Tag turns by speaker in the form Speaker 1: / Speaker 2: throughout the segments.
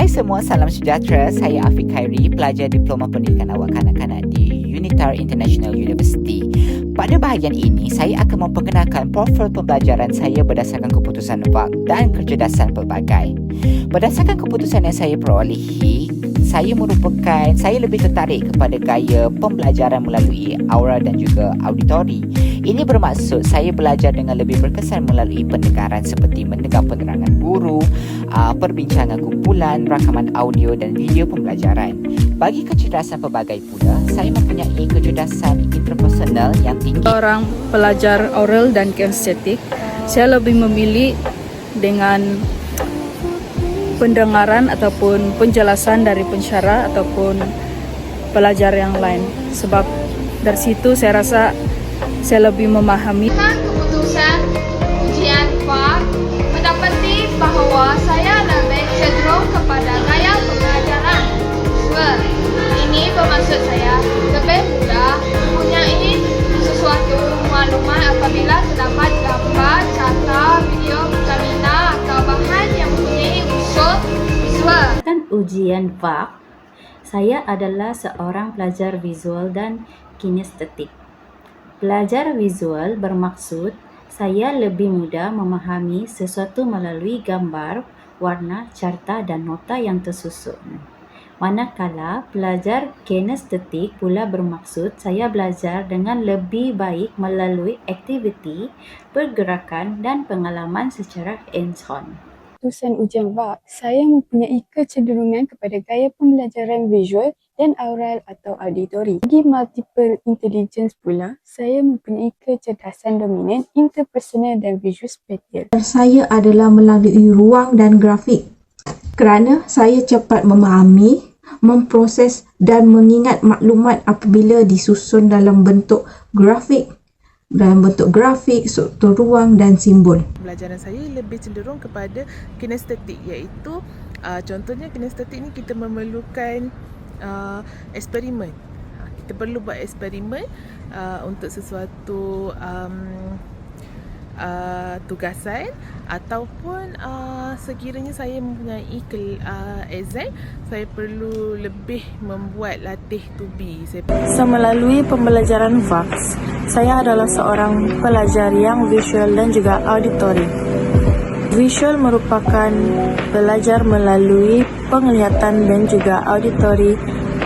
Speaker 1: semua, salam sejahtera. Saya Afiq Khairi, pelajar Diploma Pendidikan Awal Kanak-Kanak di Unitar International University. Pada bahagian ini, saya akan memperkenalkan profil pembelajaran saya berdasarkan keputusan VAK dan kecerdasan pelbagai. Berdasarkan keputusan yang saya perolehi, saya lebih tertarik kepada gaya pembelajaran melalui aura dan juga auditori. Ini bermaksud saya belajar dengan lebih berkesan melalui pendengaran seperti mendengar penerangan guru, perbincangan kumpulan, rakaman audio dan video pembelajaran. Bagi kecerdasan pelbagai pula, saya mempunyai kecerdasan interpersonal yang tinggi.
Speaker 2: Seorang pelajar oral dan kinestetik, saya lebih memilih dengan pendengaran ataupun penjelasan dari pensyarah ataupun pelajar yang lain. Sebab dari situ saya rasa saya lebih memahami.
Speaker 3: Keputusan ujian VAK mendapati bahawa saya lebih cenderung kepada gaya pembelajaran visual. Ini bermaksud saya lebih mudah mempunyai sesuatu maklumat apabila terdapat gambar, carta, video, vitamina atau bahan yang mempunyai unsur visual.
Speaker 4: Ujian VAK, saya adalah seorang pelajar visual dan kinestetik. Pelajar visual bermaksud saya lebih mudah memahami sesuatu melalui gambar, warna, carta dan nota yang tersusun. Manakala pelajar kinestetik pula bermaksud saya belajar dengan lebih baik melalui aktiviti, pergerakan dan pengalaman secara hands-on.
Speaker 5: Keputusan ujian VAK, saya mempunyai kecenderungan kepada gaya pembelajaran visual dan aural atau auditori. Bagi multiple intelligence pula, saya mempunyai kecerdasan dominan, interpersonal dan visual spatial.
Speaker 6: Saya adalah melalui ruang dan grafik kerana saya cepat memahami, memproses dan mengingat maklumat apabila disusun dalam bentuk grafik, struktur ruang dan simbol.
Speaker 7: Pelajaran saya lebih cenderung kepada kinestetik, iaitu contohnya kinestetik ni kita memerlukan eksperimen. Kita perlu buat eksperimen untuk sesuatu tugasan ataupun sekiranya saya mempunyai exam, saya perlu lebih membuat latih tubi.
Speaker 2: Melalui pembelajaran VAK, saya adalah seorang pelajar yang visual dan juga auditori. Visual merupakan belajar melalui penglihatan dan juga auditori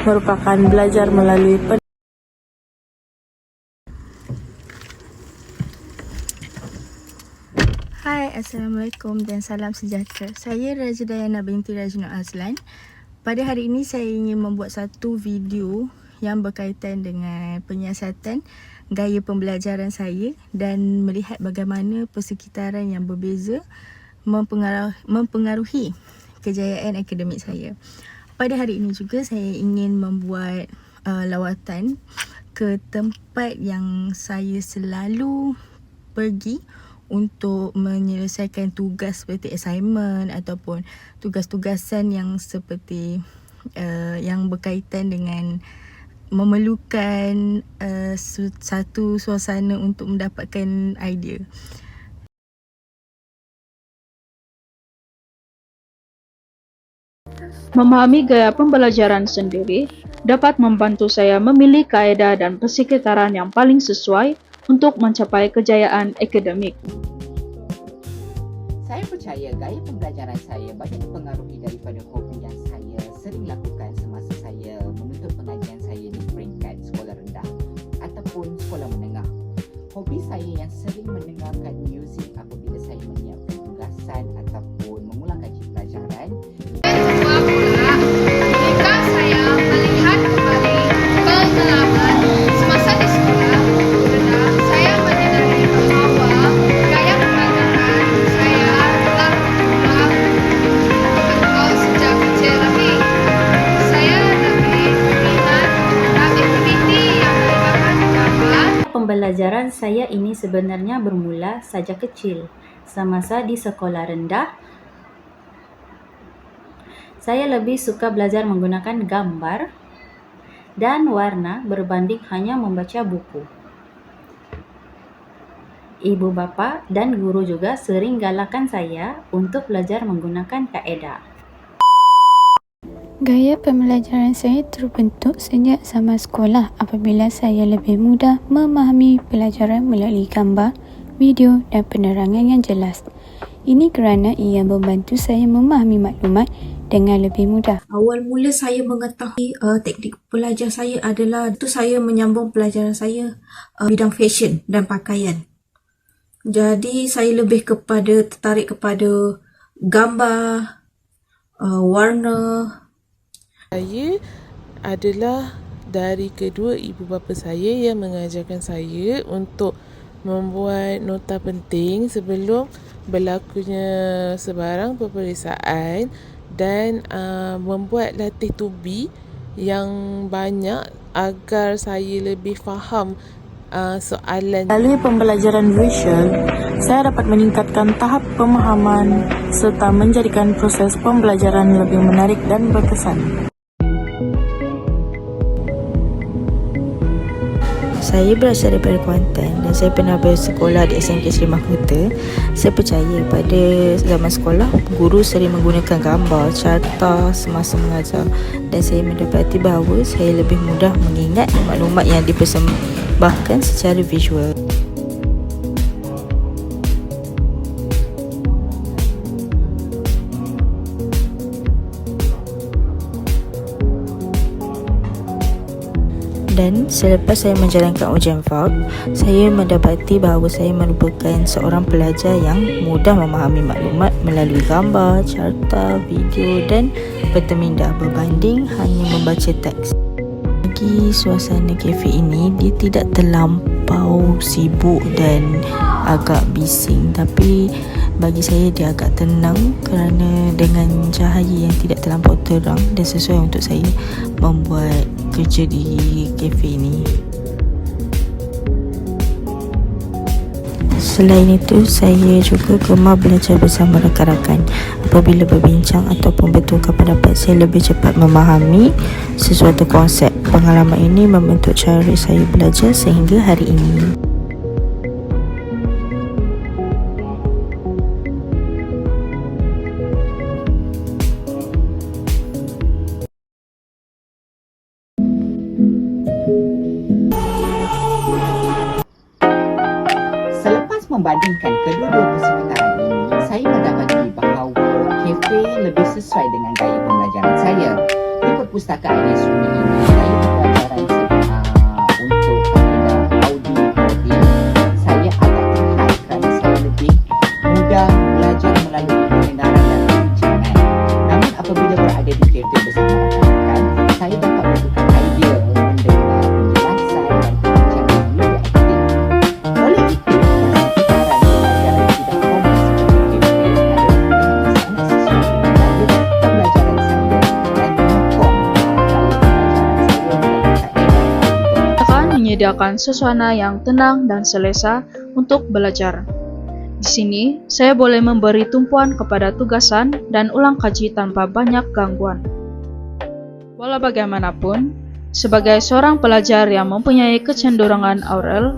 Speaker 2: merupakan belajar melalui
Speaker 8: Hai, Assalamualaikum dan salam sejahtera. Saya Raja Dayana binti Rajno Azlan. Pada hari ini saya ingin membuat satu video yang berkaitan dengan penyiasatan gaya pembelajaran saya dan melihat bagaimana persekitaran yang berbeza mempengaruhi kejayaan akademik saya. Pada hari ini juga saya ingin membuat lawatan ke tempat yang saya selalu pergi untuk menyelesaikan tugas seperti assignment ataupun tugas-tugasan yang seperti yang berkaitan dengan memerlukan satu suasana untuk mendapatkan idea.
Speaker 2: Memahami gaya pembelajaran sendiri dapat membantu saya memilih kaedah dan persekitaran yang paling sesuai untuk mencapai kejayaan akademik.
Speaker 1: Saya percaya gaya pembelajaran saya banyak dipengaruhi daripada hobi yang saya sering lakukan semasa saya menuntut pengajian saya di peringkat sekolah rendah ataupun sekolah menengah. Hobi saya yang sering mendengarkan muzik apabila saya menyiapkan tugasan ataupun mengulang kaji pelajaran.
Speaker 3: Kedua pula, jika saya melihat kembali pengalaman semasa di sekolah rendah, saya menyadari bahawa gaya pembelajaran saya telah berubah sejak kecil lagi. Saya lebih berminat pada aktiviti yang melibatkan gambar.
Speaker 4: Pembelajaran saya ini sebenarnya bermula sejak kecil. Semasa di sekolah rendah, saya lebih suka belajar menggunakan gambar dan warna berbanding hanya membaca buku. Ibu bapa dan guru juga sering galakkan saya untuk belajar menggunakan kaedah.
Speaker 5: Gaya pembelajaran saya terbentuk sejak zaman sekolah apabila saya lebih mudah memahami pelajaran melalui gambar, video dan penerangan yang jelas. Ini kerana ia membantu saya memahami maklumat dengan lebih mudah.
Speaker 6: Awal mula saya mengetahui teknik pelajar saya adalah itu saya menyambung pelajaran saya bidang fashion dan pakaian. Jadi saya lebih tertarik kepada gambar, warna.
Speaker 7: Saya adalah dari kedua ibu bapa saya yang mengajarkan saya untuk membuat nota penting sebelum berlakunya sebarang peperiksaan dan membuat latih tubi yang banyak agar saya lebih faham soalan.
Speaker 2: Melalui pembelajaran visual, saya dapat meningkatkan tahap pemahaman serta menjadikan proses pembelajaran lebih menarik dan berkesan.
Speaker 8: Saya berasal daripada Kuantan dan saya pernah bersekolah di SMK Seri Mahkota. Saya percaya pada zaman sekolah, guru sering menggunakan gambar, carta semasa mengajar dan saya mendapati bahawa saya lebih mudah mengingat maklumat yang dipersembahkan secara visual. Dan selepas saya menjalankan ujian VAK, saya mendapati bahawa saya merupakan seorang pelajar yang mudah memahami maklumat melalui gambar, carta, video dan peta minda berbanding hanya membaca teks. Bagi suasana kafe ini, dia tidak terlampau sibuk dan agak bising, tapi bagi saya dia agak tenang kerana dengan cahaya yang tidak terlampau terang dan sesuai untuk saya membuat kerja di kafe ini. Selain itu, saya juga gemar belajar bersama rakan-rakan. Apabila berbincang ataupun bertukar pendapat, saya lebih cepat memahami sesuatu konsep. Pengalaman ini membentuk cara saya belajar sehingga hari ini.
Speaker 1: Selepas membandingkan kedua-dua persekitaran ini, saya mendapati bahawa kafe lebih sesuai dengan gaya pembelajaran saya. Di perpustakaan yang sunyi ini, gaya pembelajaran untuk kaedah audio saya agak terhad kerana saya lebih mudah belajar melalui pendengaran dan perbincangan. Namun apabila berada di kafe bersama rakan-rakan, saya dapat bertukar idea, mendengar penjelasan dan perbincangan yang lebih aktif. Oleh itu,
Speaker 9: menyediakan suasana yang tenang dan selesa untuk belajar. Di sini, saya boleh memberi tumpuan kepada tugasan dan ulang kaji tanpa banyak gangguan. Walau bagaimanapun, sebagai seorang pelajar yang mempunyai kecenderungan Aurel,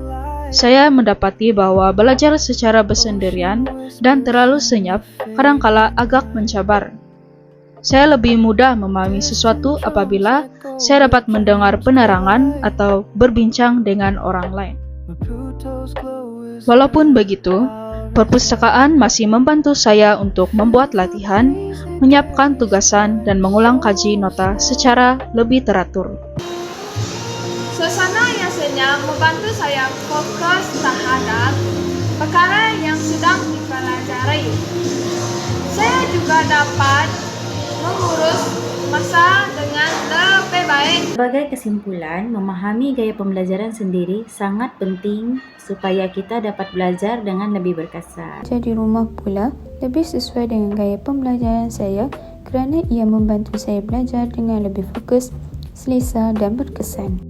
Speaker 9: saya mendapati bahwa belajar secara bersendirian dan terlalu senyap kadangkala agak mencabar. Saya lebih mudah memahami sesuatu apabila saya dapat mendengar penerangan atau berbincang dengan orang lain. Walaupun begitu, perpustakaan masih membantu saya untuk membuat latihan, menyiapkan tugasan, dan mengulang kaji nota secara lebih teratur.
Speaker 3: Suasana yang senyap membantu saya fokus terhadap perkara yang sedang dipelajari. Saya juga dapat mengurus masa dengan lebih baik.
Speaker 4: Sebagai kesimpulan, memahami gaya pembelajaran sendiri sangat penting supaya kita dapat belajar dengan lebih berkesan.
Speaker 5: Jadi rumah pula lebih sesuai dengan gaya pembelajaran saya kerana ia membantu saya belajar dengan lebih fokus, selesa dan berkesan.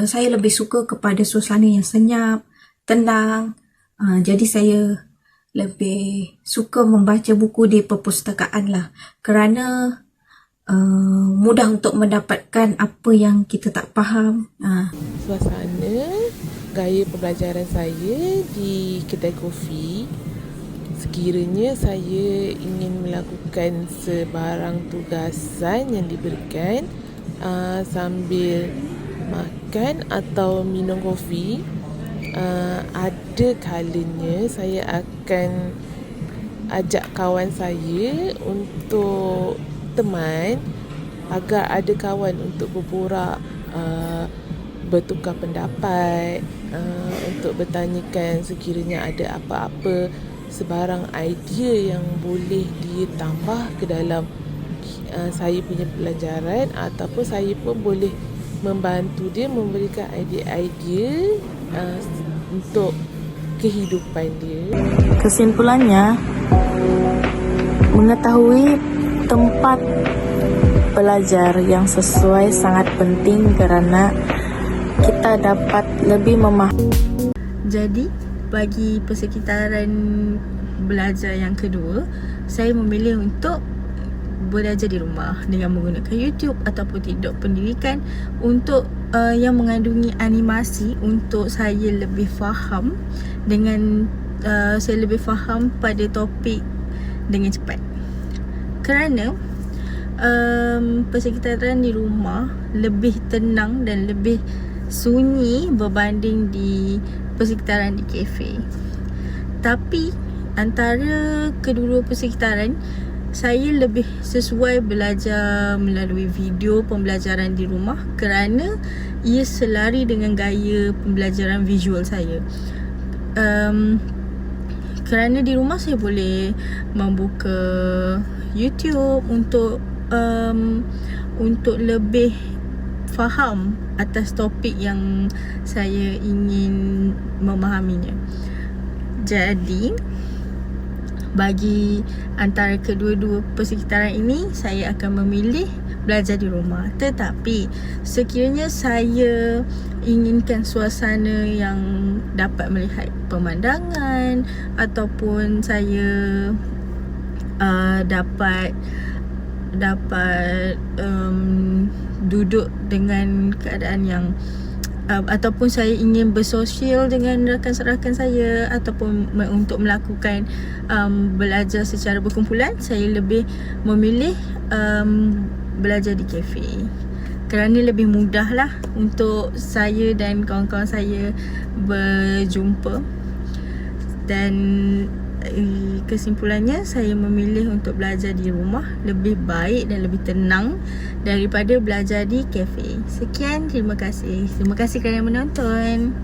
Speaker 6: Saya lebih suka kepada suasana yang senyap, tenang. Jadi saya lebih suka membaca buku di perpustakaan lah kerana mudah untuk mendapatkan apa yang kita tak faham.
Speaker 7: Suasana gaya pembelajaran saya di kedai kopi sekiranya saya ingin melakukan sebarang tugasan yang diberikan sambil makan atau minum kopi, ada kalanya saya akan ajak kawan saya untuk teman, agar ada kawan untuk berborak, bertukar pendapat, untuk bertanyakan sekiranya ada apa-apa sebarang idea yang boleh ditambah ke dalam saya punya pelajaran, ataupun saya pun boleh membantu dia memberikan idea-idea untuk kehidupan dia.
Speaker 2: Kesimpulannya, mengetahui tempat belajar yang sesuai sangat penting kerana kita dapat lebih memahami.
Speaker 8: Jadi, bagi persekitaran belajar yang kedua, saya memilih untuk belajar di rumah dengan menggunakan YouTube ataupun TikTok pendidikan untuk yang mengandungi animasi untuk saya lebih faham dengan saya lebih faham pada topik dengan cepat. Kerana persekitaran di rumah lebih tenang dan lebih sunyi berbanding di persekitaran di kafe. Tapi antara kedua persekitaran, saya lebih sesuai belajar melalui video pembelajaran di rumah kerana ia selari dengan gaya pembelajaran visual saya. Kerana di rumah saya boleh membuka YouTube untuk lebih faham atas topik yang saya ingin memahaminya. Jadi bagi antara kedua-dua persekitaran ini, saya akan memilih belajar di rumah. Tetapi sekiranya saya inginkan suasana yang dapat melihat pemandangan, ataupun saya dapat duduk dengan keadaan yang ataupun saya ingin bersosial dengan rakan-rakan saya, ataupun untuk melakukan belajar secara berkumpulan, saya lebih memilih belajar di kafe kerana lebih mudah lah untuk saya dan kawan-kawan saya berjumpa. Dan kesimpulannya, saya memilih untuk belajar di rumah lebih baik dan lebih tenang daripada belajar di kafe. Sekian, terima kasih. Terima kasih kerana menonton.